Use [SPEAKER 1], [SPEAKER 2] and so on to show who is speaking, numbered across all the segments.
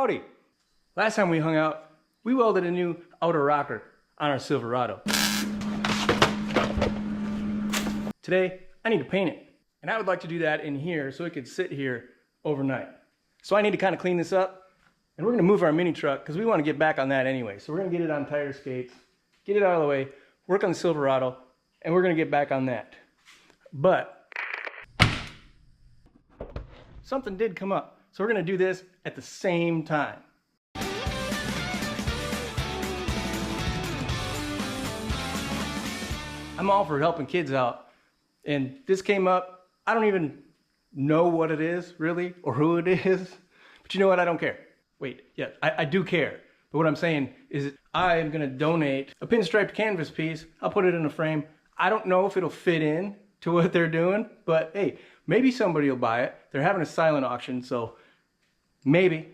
[SPEAKER 1] Howdy! Last time we hung out, we welded a new outer rocker on our Silverado. Today, I need to paint it. And I would like to do that in here so it could sit here overnight. So I need to kind of clean this up. And we're going to move our mini truck because we want to get back on that anyway. So we're going to get it on tire skates, get it out of the way, work on the Silverado, and we're going to get back on that. But something did come up. So we're going to do this at the same time. I'm all for helping kids out. And this came up. I don't even know what it is, really, or who it is. But you know what? I don't care. Wait, yeah, I do care. But what I'm saying is I am going to donate a pinstriped canvas piece. I'll put it in a frame. I don't know if it'll fit in to what they're doing, but hey, maybe somebody will buy it. They're having a silent auction, so maybe.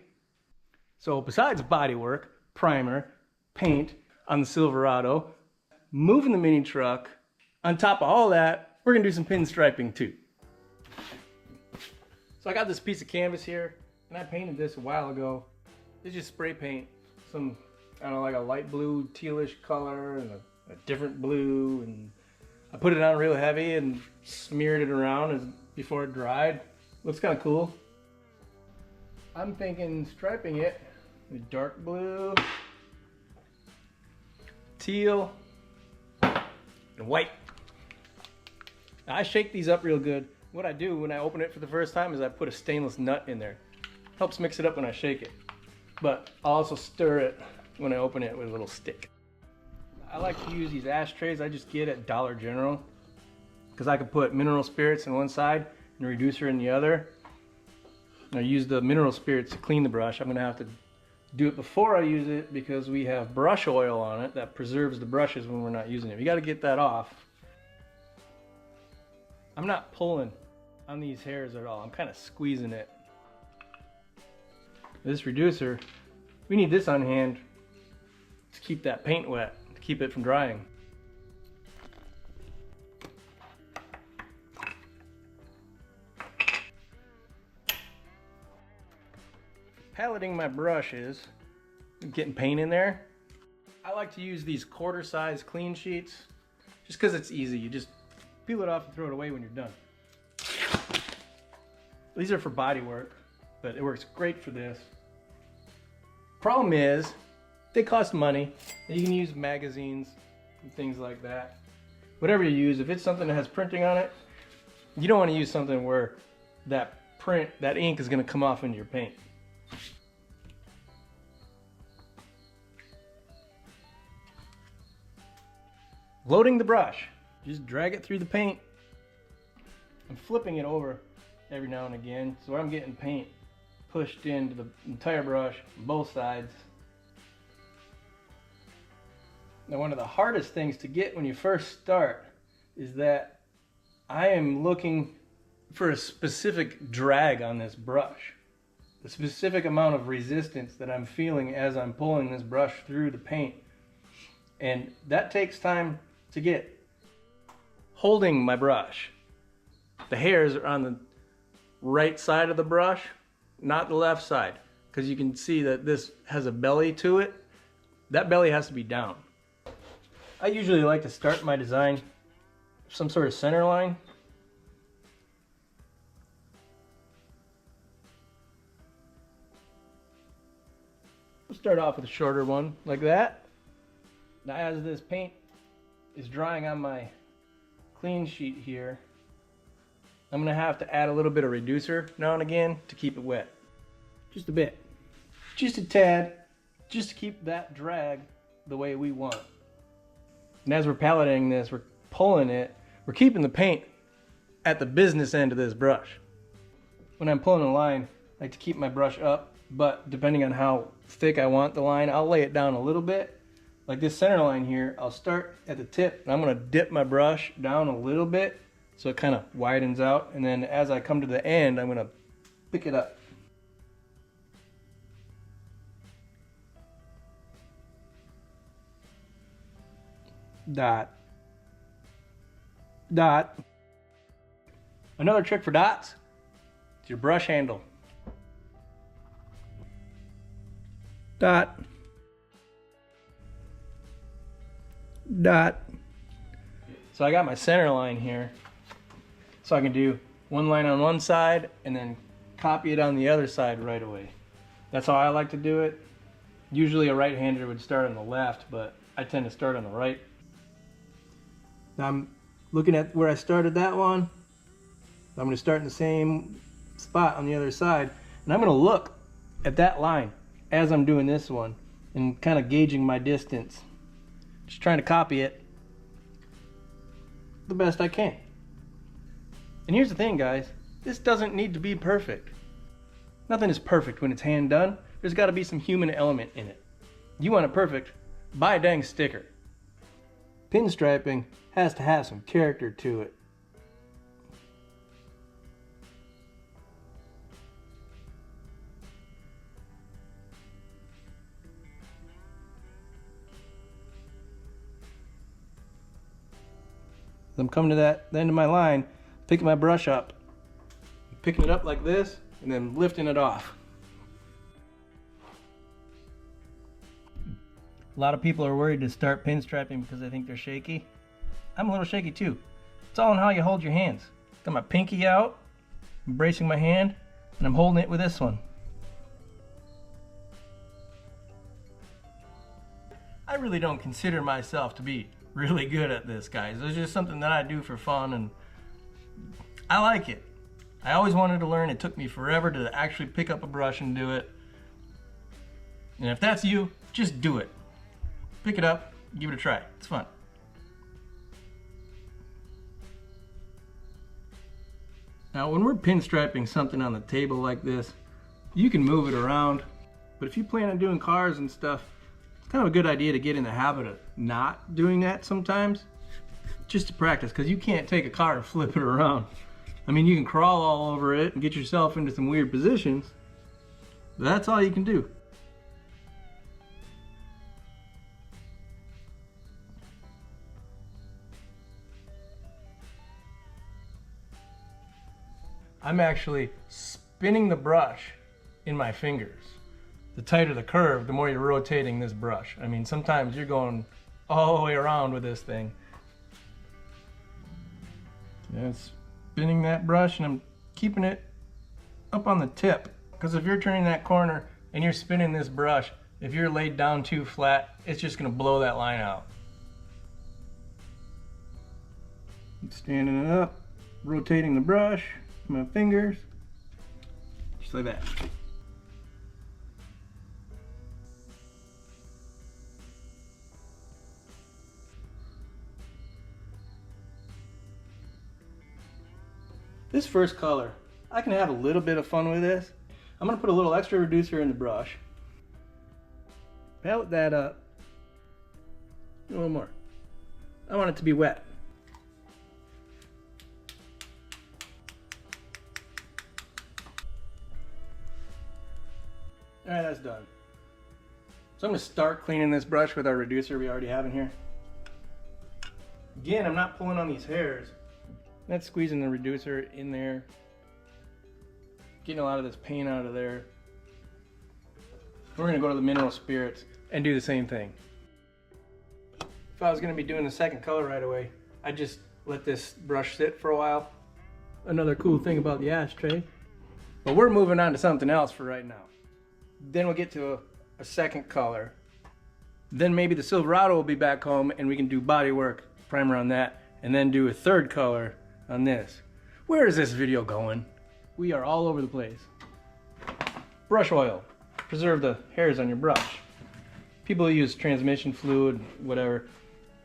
[SPEAKER 1] So besides body work, primer, paint on the Silverado, moving the mini truck, on top of all that, we're going to do some pinstriping too. So I got this piece of canvas here, and I painted this a while ago. It's just spray paint, some, I don't know, like a light blue, tealish color, and a different blue, and I put it on real heavy and smeared it around before it dried. Looks kind of cool. I'm thinking striping it with dark blue, teal, and white. Now, I shake these up real good. What I do when I open it for the first time is I put a stainless nut in there. Helps mix it up when I shake it. But I'll also stir it when I open it with a little stick. I like to use these ashtrays I just get at Dollar General because I can put mineral spirits in one side and a reducer in the other. And I use the mineral spirits to clean the brush. I'm going to have to do it before I use it because we have brush oil on it that preserves the brushes when we're not using it. You got to get that off. I'm not pulling on these hairs at all. I'm kind of squeezing it. This reducer, we need this on hand to keep that paint wet, to keep it from drying. Paletting my brushes, getting paint in there. I like to use these quarter-size clean sheets just because it's easy. You just peel it off and throw it away when you're done. These are for body work, but it works great for this. Problem is, they cost money. You can use magazines and things like that. Whatever you use, if it's something that has printing on it, you don't want to use something where that ink is going to come off into your paint. Loading the brush. Just drag it through the paint. I'm flipping it over every now and again, so I'm getting paint pushed into the entire brush, both sides. Now, one of the hardest things to get when you first start is that I am looking for a specific drag on this brush. The specific amount of resistance that I'm feeling as I'm pulling this brush through the paint. And that takes time to get. Holding my brush. The hairs are on the right side of the brush, not the left side, because you can see that this has a belly to it. That belly has to be down. I usually like to start my design with some sort of center line. We'll start off with a shorter one like that. Now, as this paint is drying on my clean sheet here, I'm going to have to add a little bit of reducer now and again to keep it wet. Just a bit. Just a tad. Just to keep that drag the way we want. And as we're paleting this, we're pulling it, we're keeping the paint at the business end of this brush. When I'm pulling a line, I like to keep my brush up, but depending on how thick I want the line, I'll lay it down a little bit. Like this center line here, I'll start at the tip and I'm going to dip my brush down a little bit so it kind of widens out, and then as I come to the end, I'm going to pick it up. Dot. Dot. Another trick for dots is your brush handle. dot, dot. So I got my center line here. So I can do one line on one side and then copy it on the other side right away. That's how I like to do it. Usually a right-hander would start on the left, but I tend to start on the right. Now I'm looking at where I started that one. I'm going to start in the same spot on the other side, and I'm going to look at that line as I'm doing this one and kind of gauging my distance. Just trying to copy it the best I can. And here's the thing, guys, this doesn't need to be perfect. Nothing is perfect when it's hand done. There's got to be some human element in it. You want it perfect, buy a dang sticker. Pinstriping has to have some character to it. I'm coming to the end of my line, picking my brush up, picking it up like this, and then lifting it off. A lot of people are worried to start pinstriping because they think they're shaky. I'm a little shaky too. It's all in how you hold your hands. Got my pinky out, I'm bracing my hand, and I'm holding it with this one. I really don't consider myself to be really good at this, guys. It's just something that I do for fun, and I like it. I always wanted to learn. It took me forever to actually pick up a brush and do it. And if that's you, just do it. Pick it up, give it a try. It's fun. Now, when we're pinstriping something on the table like this, you can move it around, but if you plan on doing cars and stuff, it's kind of a good idea to get in the habit of not doing that sometimes, just to practice, because you can't take a car and flip it around. I mean, you can crawl all over it and get yourself into some weird positions, but that's all you can do. I'm actually spinning the brush in my fingers. The tighter the curve, the more you're rotating this brush. I mean, sometimes you're going all the way around with this thing. And spinning that brush, and I'm keeping it up on the tip. Because if you're turning that corner and you're spinning this brush, if you're laid down too flat, it's just gonna blow that line out. I'm standing it up, rotating the brush, my fingers, just like that. This first color, I can have a little bit of fun with this. I'm gonna put a little extra reducer in the brush. Palette that up. A little more. I want it to be wet. Alright, that's done. So I'm going to start cleaning this brush with our reducer we already have in here. Again, I'm not pulling on these hairs. That's squeezing the reducer in there. Getting a lot of this paint out of there. We're going to go to the mineral spirits and do the same thing. If I was going to be doing the second color right away, I'd just let this brush sit for a while. Another cool thing about the ashtray. But we're moving on to something else for right now. Then we'll get to a second color. Then maybe the Silverado will be back home and we can do body work, primer on that, and then do a third color on this. Where is this video going? We are all over the place. Brush oil. Preserve the hairs on your brush. People use transmission fluid, whatever.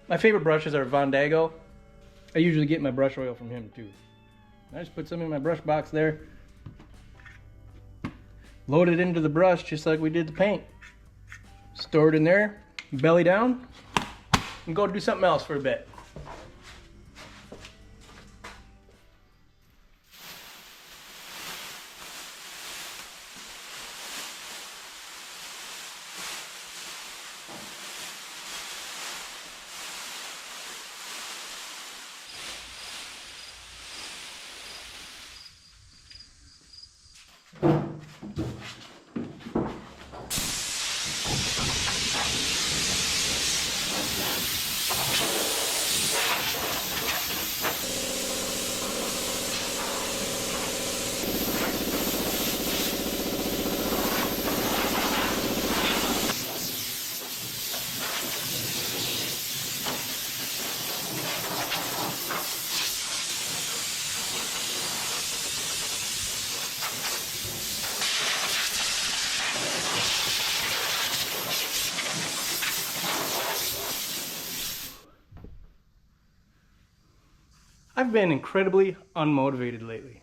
[SPEAKER 1] My favorite brushes are Von Dago. I usually get my brush oil from him too. I just put some in my brush box there. Load it into the brush just like we did the paint. Store it in there, belly down, and go do something else for a bit. I've been incredibly unmotivated lately.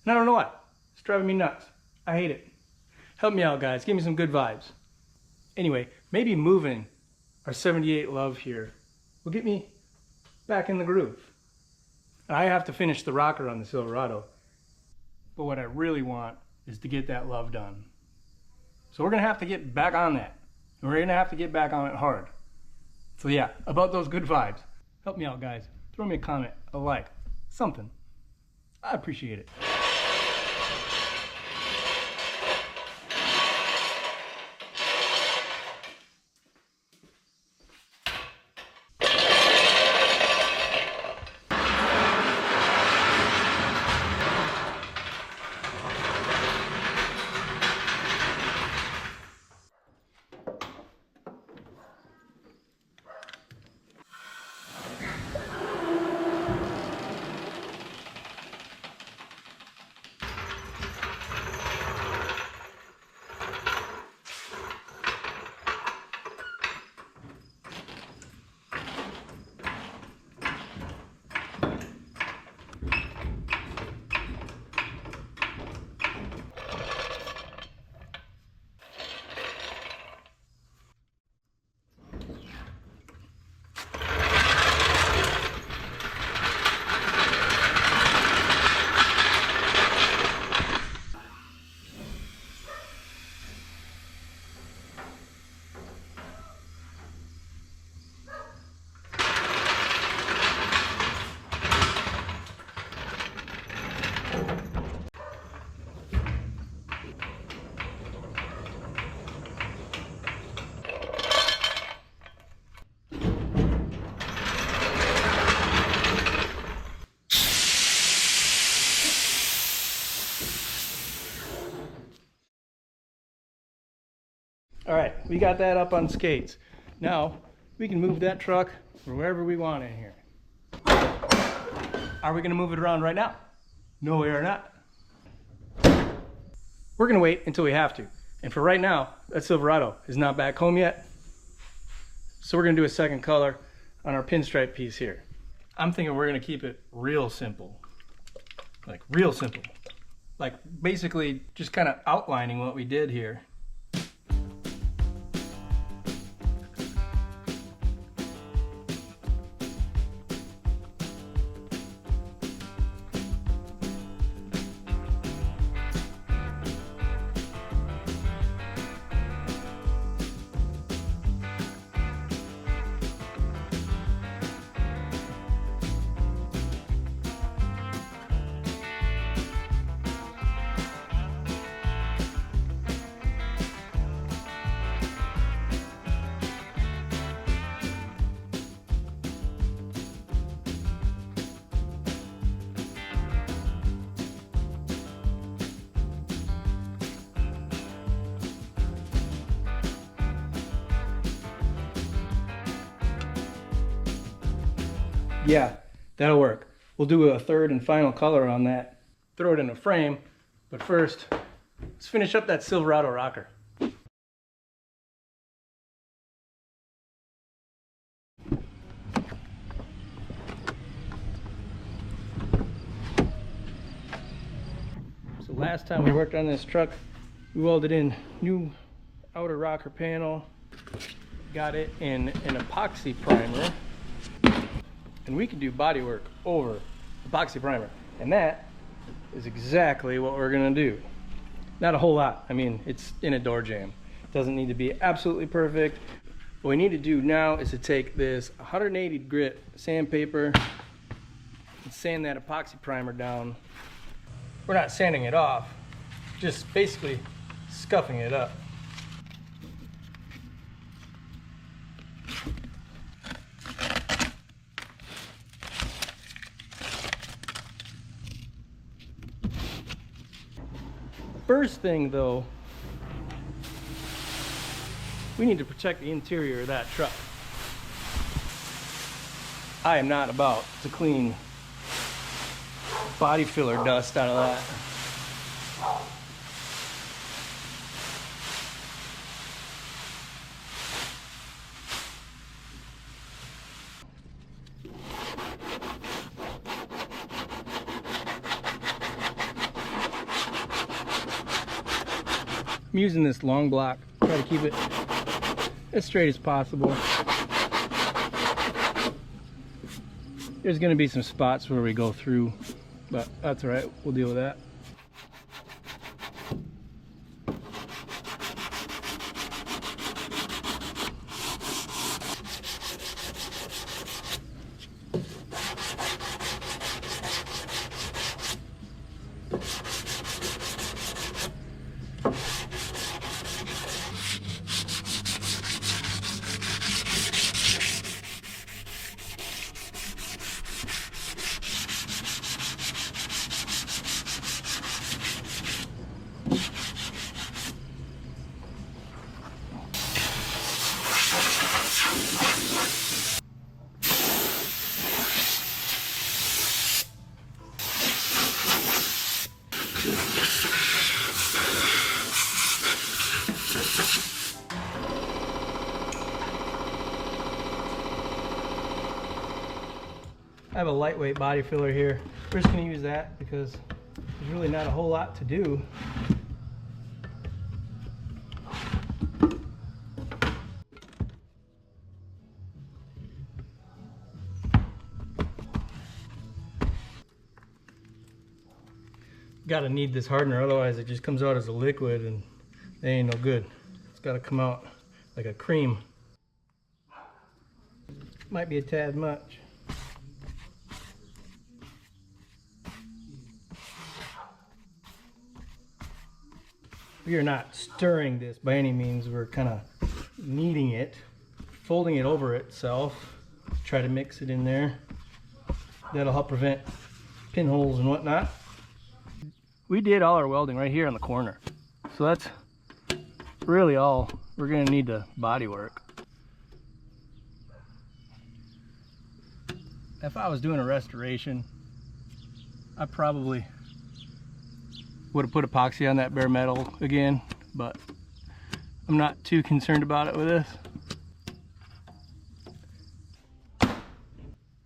[SPEAKER 1] And I don't know why. It's driving me nuts. I hate it. Help me out, guys. Give me some good vibes. Anyway, maybe moving our 78 love here will get me back in the groove. I have to finish the rocker on the Silverado. But what I really want is to get that love done. So we're going to have to get back on that. And we're going to have to get back on it hard. So yeah, about those good vibes. Help me out, guys. Throw me a comment, a like, something. I appreciate it. All right, we got that up on skates. Now, we can move that truck wherever we want in here. Are we gonna move it around right now? No, we are not. We're gonna wait until we have to. And for right now, that Silverado is not back home yet. So we're gonna do a second color on our pinstripe piece here. I'm thinking we're gonna keep it real simple. Like real simple. Like basically just kind of outlining what we did here. Yeah, that'll work. We'll do a third and final color on that. Throw it in a frame, but first, let's finish up that Silverado rocker. So last time we worked on this truck, we welded in new outer rocker panel, got it in an epoxy primer. And we can do body work over epoxy primer. And that is exactly what we're gonna do. Not a whole lot. I mean, it's in a door jamb. It doesn't need to be absolutely perfect. What we need to do now is to take this 180 grit sandpaper and sand that epoxy primer down. We're not sanding it off, just basically scuffing it up. First thing though, we need to protect the interior of that truck. I am not about to clean body filler dust out of that. I'm using this long block. Try to keep it as straight as possible. There's going to be some spots where we go through, but that's all right. We'll deal with that. I have a lightweight body filler here. We're just going to use that because there's really not a whole lot to do. Gotta need this hardener, otherwise it just comes out as a liquid and they ain't no good. It's gotta come out like a cream. Might be a tad much. We are not stirring this by any means. We're kind of kneading it, folding it over itself. Try to mix it in there. That'll help prevent pinholes and whatnot. We did all our welding right here on the corner. So that's really all we're gonna need to body work. If I was doing a restoration, I probably would have put epoxy on that bare metal again, but I'm not too concerned about it with this.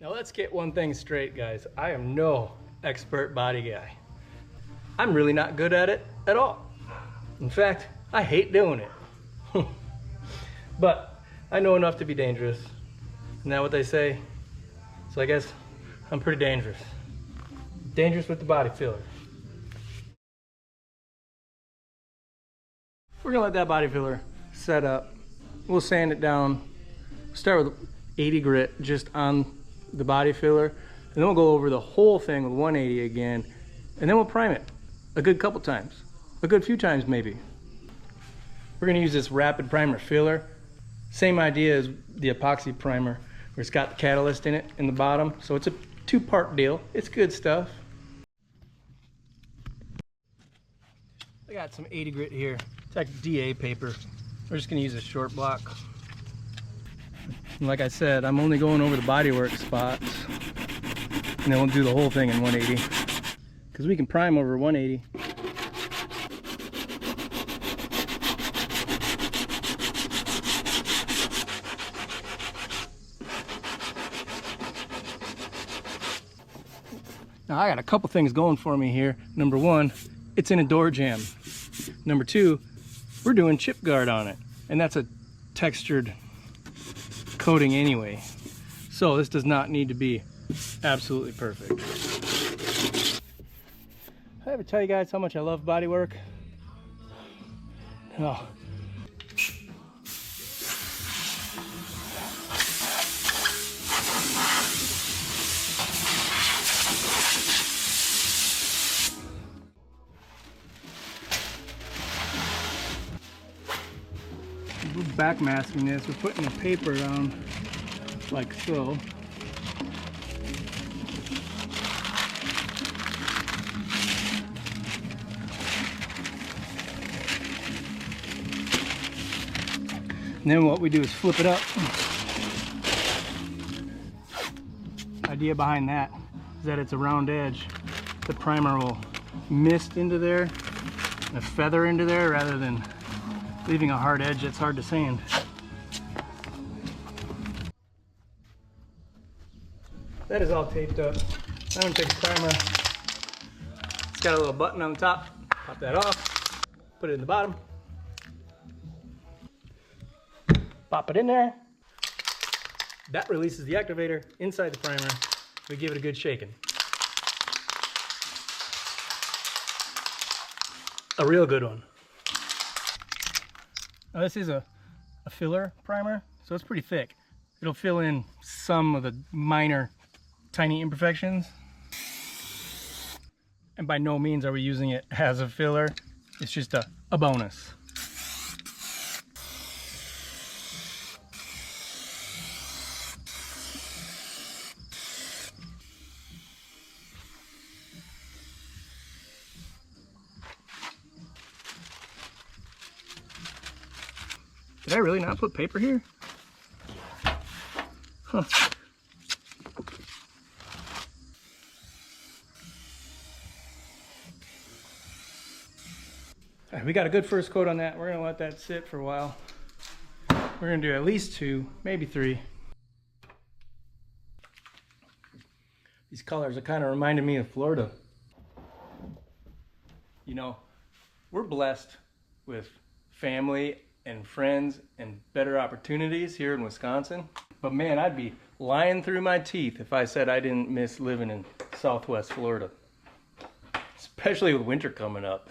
[SPEAKER 1] Now let's get one thing straight, guys. I am no expert body guy. I'm really not good at it at all. In fact, I hate doing it. But I know enough to be dangerous. Isn't that what they say? So I guess I'm pretty dangerous. Dangerous with the body filler. We're gonna let that body filler set up. We'll sand it down. Start with 80 grit just on the body filler, and then we'll go over the whole thing with 180 again, and then we'll prime it a good couple times, a good few times maybe. We're gonna use this rapid primer filler. Same idea as the epoxy primer, where it's got the catalyst in it in the bottom, so it's a two-part deal. It's good stuff. I got some 80 grit here. It's like DA paper. We're just gonna use a short block. And like I said, I'm only going over the bodywork spots, and then we'll do the whole thing in 180. Because we can prime over 180. Now I got a couple things going for me here. Number one, it's in a door jamb. Number two, we're doing chip guard on it, and that's a textured coating anyway. So this does not need to be absolutely perfect. I ever tell you guys how much I love body work? Oh. We're backmasking this. We're putting the paper on like so. And then what we do is flip it up. Idea behind that is that it's a round edge. The primer will mist into there and a feather into there rather than leaving a hard edge that's hard to sand. That is all taped up. I'm gonna take a primer. It's got a little button on the top. Pop that off. Put it in the bottom. Pop it in there. That releases the activator inside the primer. We give it a good shaking. A real good one. Now this is a filler primer, so it's pretty thick. It'll fill in some of the minor, tiny imperfections. And by no means are we using it as a filler. It's just a bonus. Did I really not put paper here? Huh. All right, we got a good first coat on that. We're gonna let that sit for a while. We're gonna do at least 2, maybe 3. These colors are kind of reminding me of Florida. You know, we're blessed with family and friends and better opportunities here in Wisconsin. But man, I'd be lying through my teeth if I said I didn't miss living in Southwest Florida. Especially with winter coming up.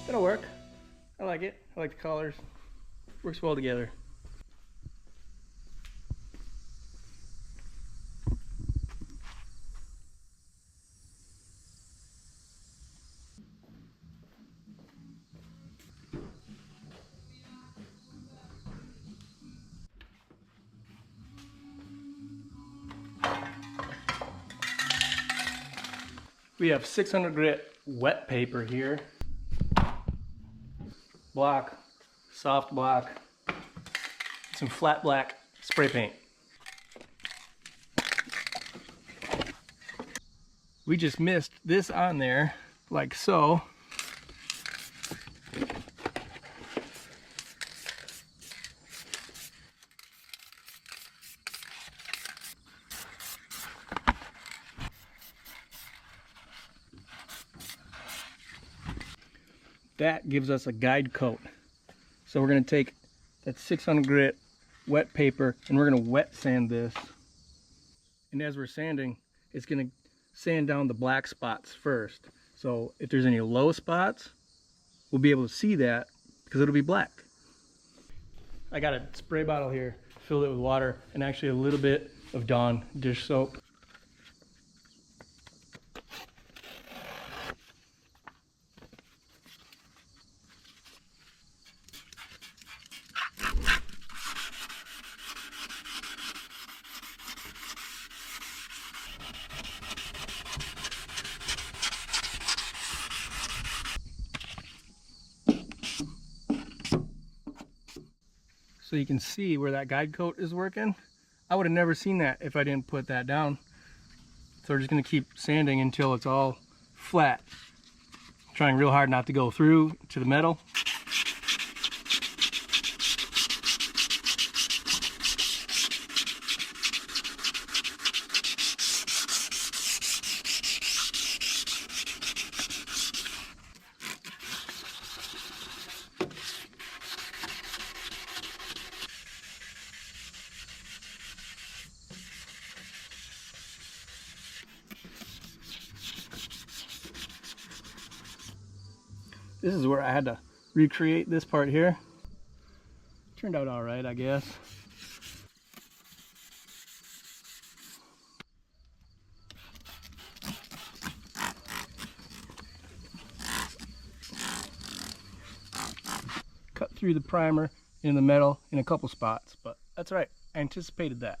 [SPEAKER 1] It'll work. I like it. I like the colors. Works well together. We have 600 grit wet paper here. Block, soft block, some flat black spray paint. We just missed this on there, like so. That gives us a guide coat. So we're going to take that 600 grit wet paper and we're going to wet sand this. And as we're sanding, it's going to sand down the black spots first. So if there's any low spots, we'll be able to see that because it'll be black. I got a spray bottle here, filled it with water and actually a little bit of Dawn dish soap. So you can see where that guide coat is working. I would have never seen that if I didn't put that down. So we're just gonna keep sanding until it's all flat. Trying real hard not to go through to the metal. This is where I had to recreate this part here. Turned out all right, I guess. Cut through the primer in the metal in a couple spots, but that's all right. I anticipated that.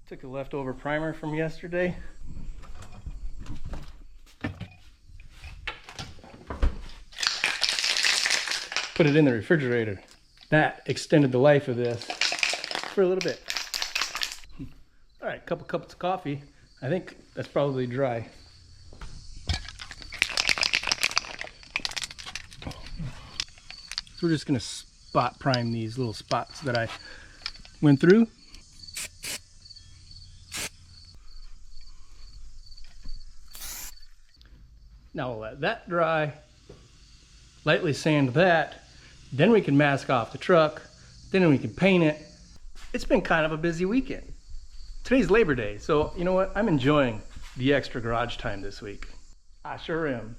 [SPEAKER 1] Took a leftover primer from yesterday. Put it in the refrigerator. That extended the life of this for a little bit. All right, couple cups of coffee. I think that's probably dry. So we're just gonna spot prime these little spots that I went through. Now we'll let that dry. Lightly sand that. Then we can mask off the truck, then we can paint it. It's been kind of a busy weekend. Today's Labor Day, so you know what? I'm enjoying the extra garage time this week. I sure am.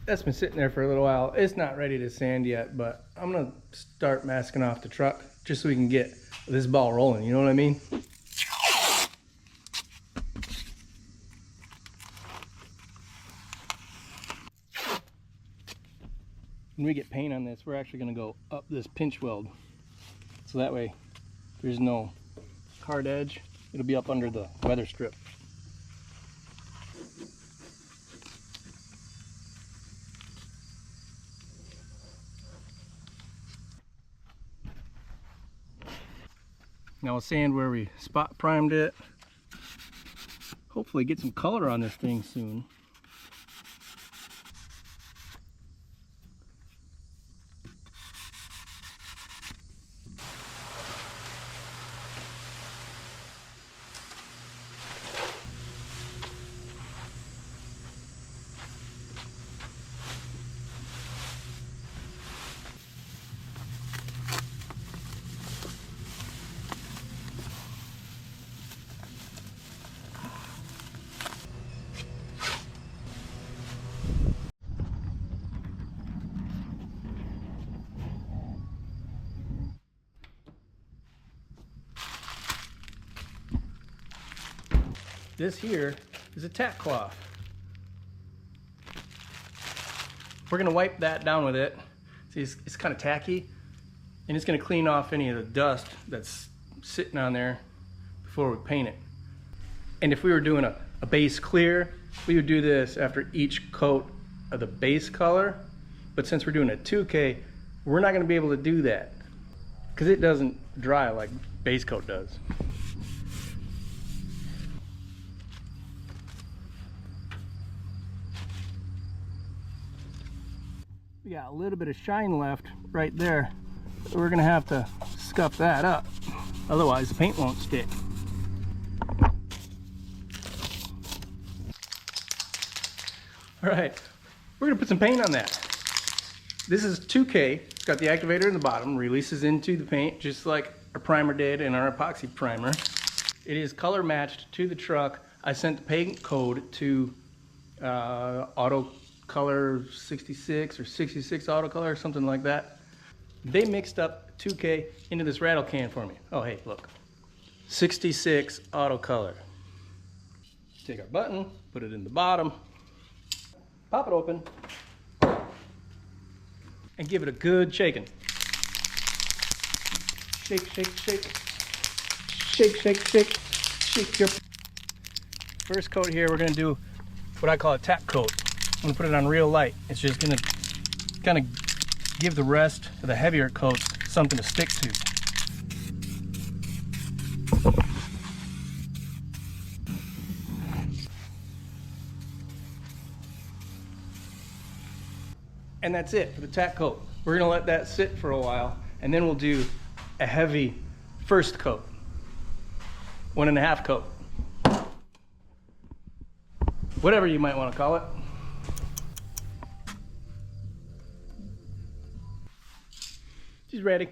[SPEAKER 1] That's been sitting there for a little while. It's not ready to sand yet, but I'm gonna start masking off the truck just so we can get this ball rolling, you know what I mean? When we get paint on this, we're actually going to go up this pinch weld. So that way there's no hard edge. It'll be up under the weather strip. Now we'll sand where we spot primed it. Hopefully get some color on this thing soon. This here is a tack cloth. We're gonna wipe that down with it. See, it's kind of tacky, and it's gonna clean off any of the dust that's sitting on there before we paint it. And if we were doing a base clear, we would do this after each coat of the base color. But since we're doing a 2K, we're not gonna be able to do that because it doesn't dry like base coat does. We got a little bit of shine left right there. We're gonna have to scuff that up. Otherwise the paint won't stick. All right, we're gonna put some paint on that. This is 2K, it's got the activator in the bottom, releases into the paint just like our primer did in our epoxy primer. It is color matched to the truck. I sent the paint code to auto color 66 or 66 auto color or something like that. They mixed up 2K into this rattle can for me. Oh hey, look, 66 auto color. Take our button, put it in the bottom, pop it open, and give it a good shaking. Shake, shake, shake, shake, shake, shake, shake your. First coat here, we're gonna do what I call a tack coat. I'm gonna put it on real light. It's just gonna kind of give the rest of the heavier coats something to stick to. And that's it for the tack coat. We're gonna let that sit for a while, and then we'll do a heavy first coat. 1.5 coat. Whatever you might want to call it. She's ready.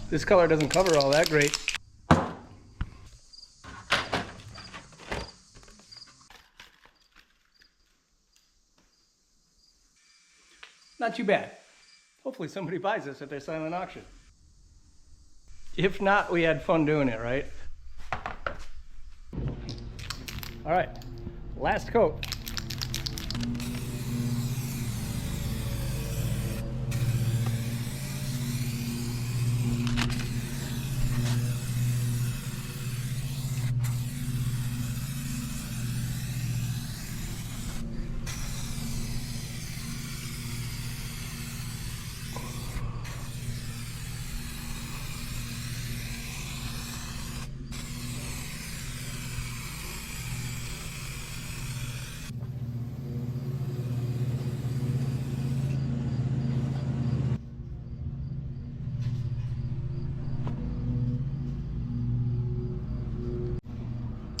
[SPEAKER 1] This color doesn't cover all that great. Not too bad. Hopefully somebody buys this at their silent auction. If not, we had fun doing it, right? All right, last coat.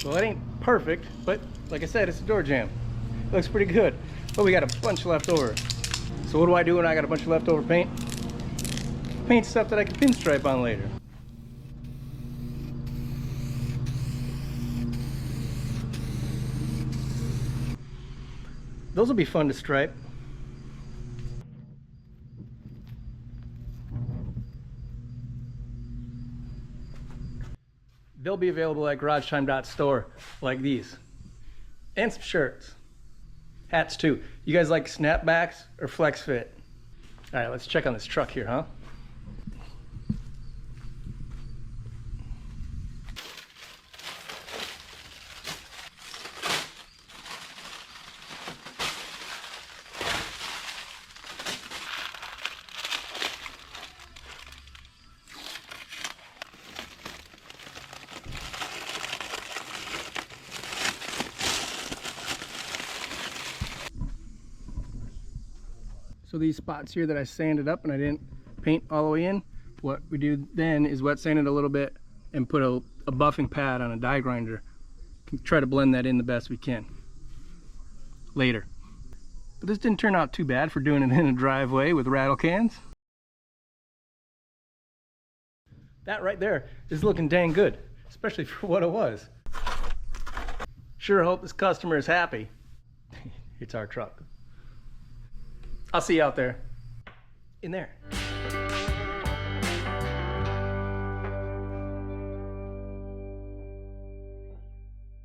[SPEAKER 1] Well, it ain't perfect, but like I said, it's a door jamb. It looks pretty good, but we got a bunch left over. So what do I do when I got a bunch of leftover paint? Paint stuff that I can pinstripe on later. Those will be fun to stripe. They'll be available at GarageTime.store like these. And some shirts. Hats too. You guys like snapbacks or flex fit? All right, let's check on this truck here, huh? So these spots here that I sanded up and I didn't paint all the way in, what we do then is wet sand it a little bit and put a buffing pad on a die grinder. Try to blend that in the best we can later. But this didn't turn out too bad for doing it in a driveway with rattle cans. That right there is looking dang good, especially for what it was. Sure hope this customer is happy. It's our truck. I'll see you out there. In there.